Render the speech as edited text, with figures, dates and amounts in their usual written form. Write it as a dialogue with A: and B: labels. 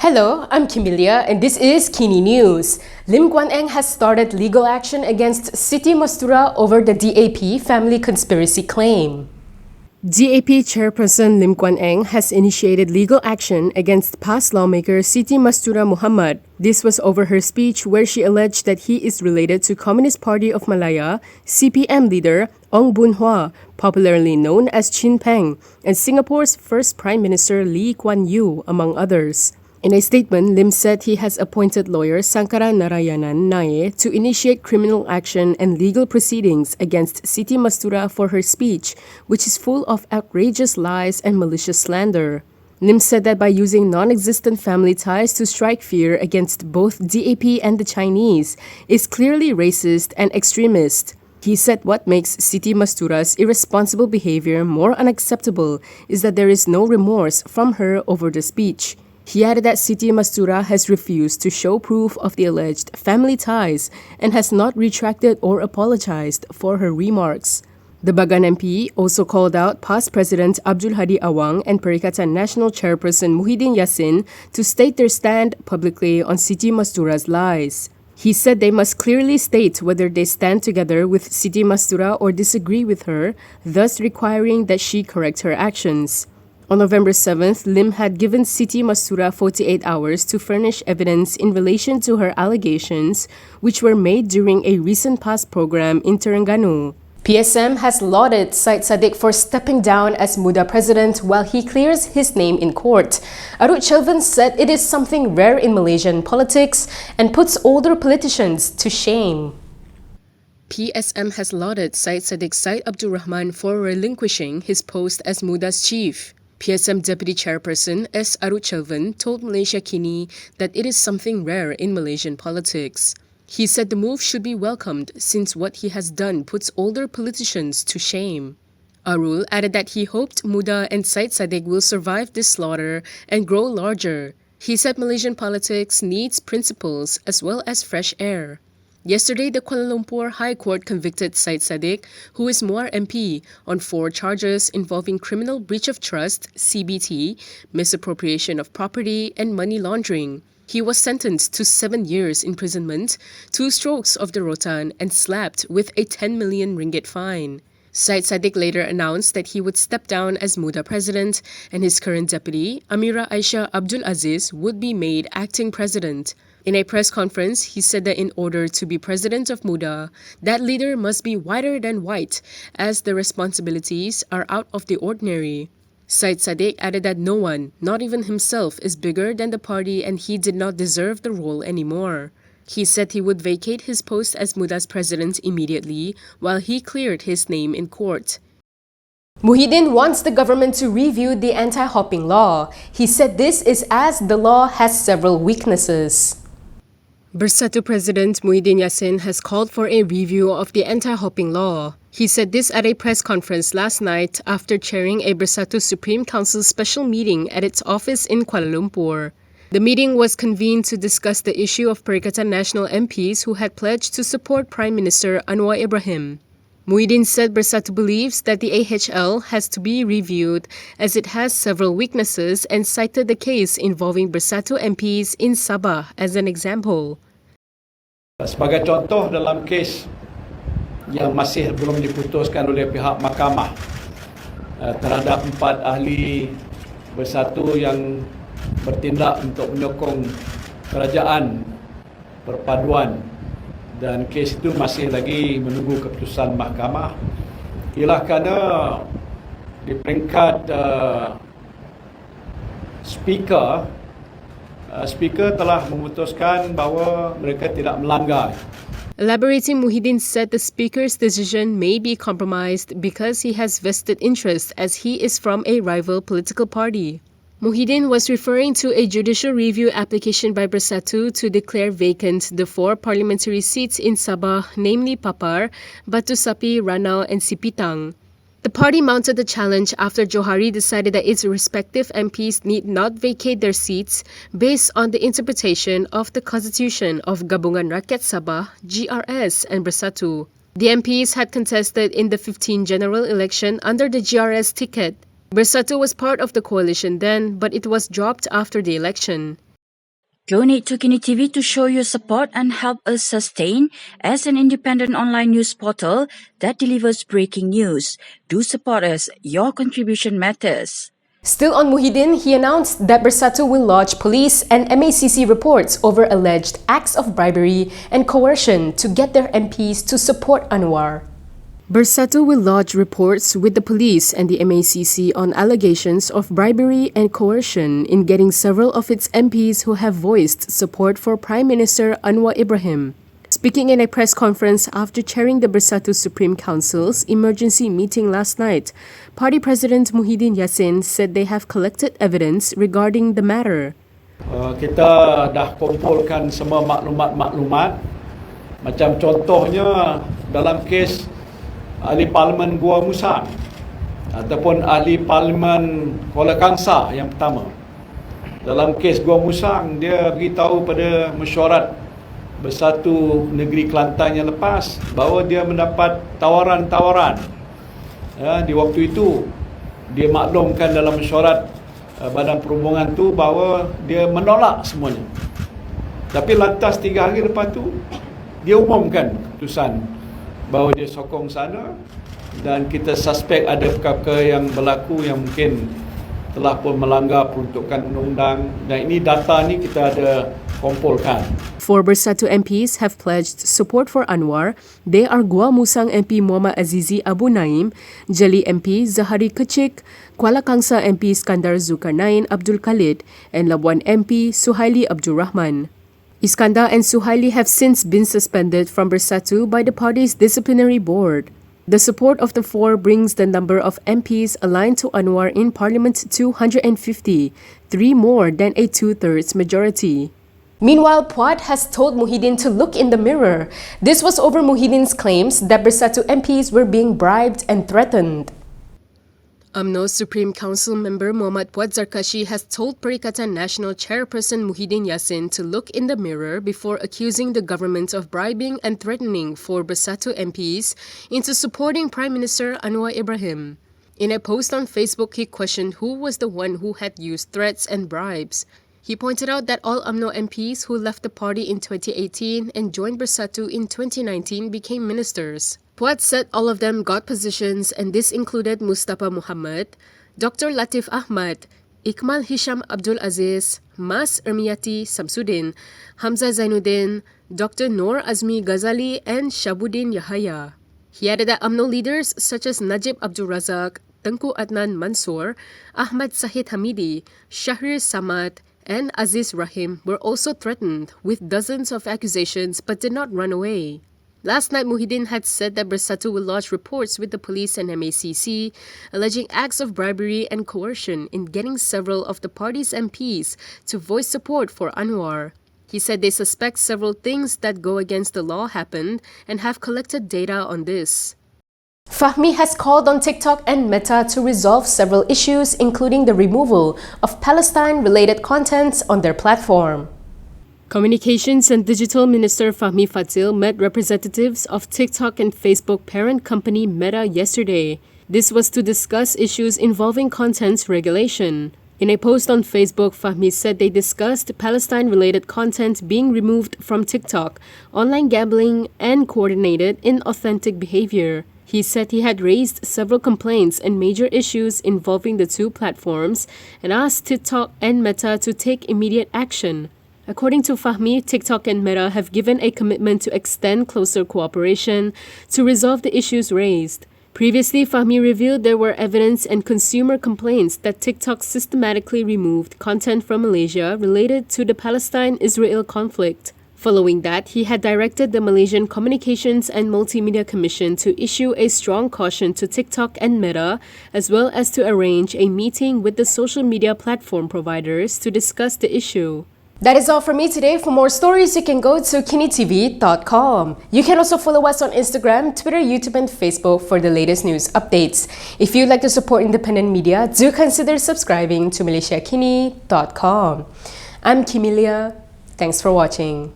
A: Hello, I'm Camelia and this is KiniNews. Lim Guan Eng has started legal action against Siti Mastura over the DAP family conspiracy claim. DAP chairperson Lim Guan Eng has initiated legal action against past lawmaker Siti Mastura Muhammad. This was over her speech where she alleged that he is related to Communist Party of Malaya, CPM leader Ong Boon Hua, popularly known as Chin Peng, and Singapore's first Prime Minister Lee Kuan Yew, among others. In a statement, Lim said he has appointed lawyer Sankara Narayanan Nae to initiate criminal action and legal proceedings against Siti Mastura for her speech, which is full of outrageous lies and malicious slander. Lim said that by using non-existent family ties to strike fear against both DAP and the Chinese is clearly racist and extremist. He said what makes Siti Mastura's irresponsible behavior more unacceptable is that there is no remorse from her over the speech. He added that Siti Mastura has refused to show proof of the alleged family ties and has not retracted or apologized for her remarks. The Bagan MP also called out past President Abdul Hadi Awang and Perikatan National chairperson Muhyiddin Yassin to state their stand publicly on Siti Mastura's lies. He said they must clearly state whether they stand together with Siti Mastura or disagree with her, thus requiring that she correct her actions. On November 7th, Lim had given Siti Mastura 48 hours to furnish evidence in relation to her allegations, which were made during a recent past program in Terengganu. PSM has lauded Syed Saddiq for stepping down as Muda president while he clears his name in court. Abdul said it is something rare in Malaysian politics and puts older politicians to shame. PSM has lauded Syed Saddiq's Rahman for relinquishing his post as Muda's chief. PSM Deputy Chairperson S. Abdul told Malaysia Kini that it is something rare in Malaysian politics. He said the move should be welcomed since what he has done puts older politicians to shame. Arul added that he hoped Muda and Syed Saddiq will survive this slaughter and grow larger. He said Malaysian politics needs principles as well as fresh air. Yesterday, the Kuala Lumpur High Court convicted Syed Saddiq, who is Muar MP, on 4 charges involving criminal breach of trust, CBT, misappropriation of property, and money laundering. He was sentenced to 7 years imprisonment, 2 strokes of the rotan, and slapped with a 10 million ringgit fine. Syed Saddiq later announced that he would step down as Muda president, and his current deputy, Amira Aisha Abdul Aziz, would be made acting president. In a press conference, he said that in order to be president of Muda, that leader must be whiter than white, as the responsibilities are out of the ordinary. Syed Saddiq added that no one, not even himself, is bigger than the party and he did not deserve the role anymore. He said he would vacate his post as Muda's president immediately while he cleared his name in court. Muhyiddin wants the government to review the anti-hopping law. He said this is as the law has several weaknesses. Bersatu President Muhyiddin Yassin has called for a review of the anti-hopping law. He said this at a press conference last night after chairing a Bersatu Supreme Council special meeting at its office in Kuala Lumpur. The meeting was convened to discuss the issue of Perikatan Nasional MPs who had pledged to support Prime Minister Anwar Ibrahim. Muhyiddin said Bersatu believes that the AHL has to be reviewed as it has several weaknesses and cited the case involving Bersatu MPs in Sabah as an example.
B: Sebagai contoh dalam kes yang masih belum diputuskan oleh pihak mahkamah terhadap 4 ahli Bersatu yang bertindak untuk menyokong kerajaan perpaduan dan kes itu masih lagi menunggu keputusan mahkamah, ialah kerana di peringkat speaker telah memutuskan bahawa mereka tidak melanggar.
A: Elaborating, Muhyiddin said the speaker's decision may be compromised because he has vested interest as he is from a rival political party. Muhyiddin was referring to a judicial review application by Bersatu to declare vacant the 4 parliamentary seats in Sabah, namely Papar, Batu Sapi, Ranau and Sipitang. The party mounted the challenge after Johari decided that its respective MPs need not vacate their seats based on the interpretation of the Constitution of Gabungan Rakyat Sabah, GRS, and Bersatu. The MPs had contested in the 15 general election under the GRS ticket. Bersatu was part of the coalition then, but it was dropped after the election.
C: Donate to Kini TV to show your support and help us sustain as an independent online news portal that delivers breaking news. Do support us. Your contribution matters.
A: Still on Muhyiddin, he announced that Bersatu will lodge police and MACC reports over alleged acts of bribery and coercion to get their MPs to support Anwar. Bersatu will lodge reports with the police and the MACC on allegations of bribery and coercion in getting several of its MPs who have voiced support for Prime Minister Anwar Ibrahim. Speaking in a press conference after chairing the Bersatu Supreme Council's emergency meeting last night, Party President Muhyiddin Yassin said they have collected evidence regarding the matter.
B: Kita dah kumpulkan semua maklumat-maklumat. Macam contohnya dalam kes ahli parlimen Gua Musang ataupun ahli parlimen Kuala Kangsar yang pertama. Dalam kes Gua Musang, dia beritahu pada mesyuarat Bersatu Negeri Kelantan yang lepas bahawa dia mendapat tawaran-tawaran. Di waktu itu dia maklumkan dalam mesyuarat badan perhubungan tu bahawa dia menolak semuanya. Tapi lantas 3 hari lepas tu dia umumkan keputusan bahawa dia sokong sana, dan kita suspek ada perkara yang berlaku yang mungkin telah pun melanggar peruntukan undang-undang, dan ini data ni kita ada kumpulkan.
A: 4 Bersatu MPs have pledged support for Anwar. They are Gua Musang MP Muhammad Azizi Abu Naim, Jeli MP Zahari Kecik, Kuala Kangsar MP Iskandar Zulkarnain Abdul Khalid, and Labuan MP Suhaili Abdul Rahman. Iskandar and Suhaili have since been suspended from Bersatu by the party's disciplinary board. The support of the 4 brings the number of MPs aligned to Anwar in Parliament to 250, 3 more than a 2/3 majority. Meanwhile, Puat has told Muhyiddin to look in the mirror. This was over Muhyiddin's claims that Bersatu MPs were being bribed and threatened. UMNO Supreme Council member Muhammad Puat Zarkashi has told Perikatan Nasional chairperson Muhyiddin Yassin to look in the mirror before accusing the government of bribing and threatening 4 Bersatu MPs into supporting Prime Minister Anwar Ibrahim. In a post on Facebook, he questioned who was the one who had used threats and bribes. He pointed out that all UMNO MPs who left the party in 2018 and joined Bersatu in 2019 became ministers. Puat said all of them got positions, and this included Mustafa Muhammad, Dr. Latif Ahmad, Ikmal Hisham Abdul Aziz, Mas Ermiati Samsudin, Hamzah Zainuddin, Dr. Noor Azmi Ghazali, and Shabuddin Yahaya. He added that UMNO leaders such as Najib Abdul Razak, Tengku Adnan Mansur, Ahmad Sahid Hamidi, Shahrir Samad, and Aziz Rahim were also threatened with dozens of accusations but did not run away. Last night, Muhyiddin had said that Bersatu will lodge reports with the police and MACC alleging acts of bribery and coercion in getting several of the party's MPs to voice support for Anwar. He said they suspect several things that go against the law happened and have collected data on this. Fahmi has called on TikTok and Meta to resolve several issues, including the removal of Palestine-related contents on their platform. Communications and Digital Minister Fahmi Fadzil met representatives of TikTok and Facebook parent company Meta yesterday. This was to discuss issues involving contents regulation. In a post on Facebook, Fahmi said they discussed Palestine-related content being removed from TikTok, online gambling, and coordinated inauthentic behavior. He said he had raised several complaints and major issues involving the 2 platforms and asked TikTok and Meta to take immediate action. According to Fahmi, TikTok and Meta have given a commitment to extend closer cooperation to resolve the issues raised. Previously, Fahmi revealed there were evidence and consumer complaints that TikTok systematically removed content from Malaysia related to the Palestine-Israel conflict. Following that, he had directed the Malaysian Communications and Multimedia Commission to issue a strong caution to TikTok and Meta, as well as to arrange a meeting with the social media platform providers to discuss the issue. That is all for me today. For more stories, you can go to kinitv.com. You can also follow us on Instagram, Twitter, YouTube, and Facebook for the latest news updates. If you'd like to support independent media, do consider subscribing to MalaysiaKini.com. I'm Kimilia. Thanks for watching.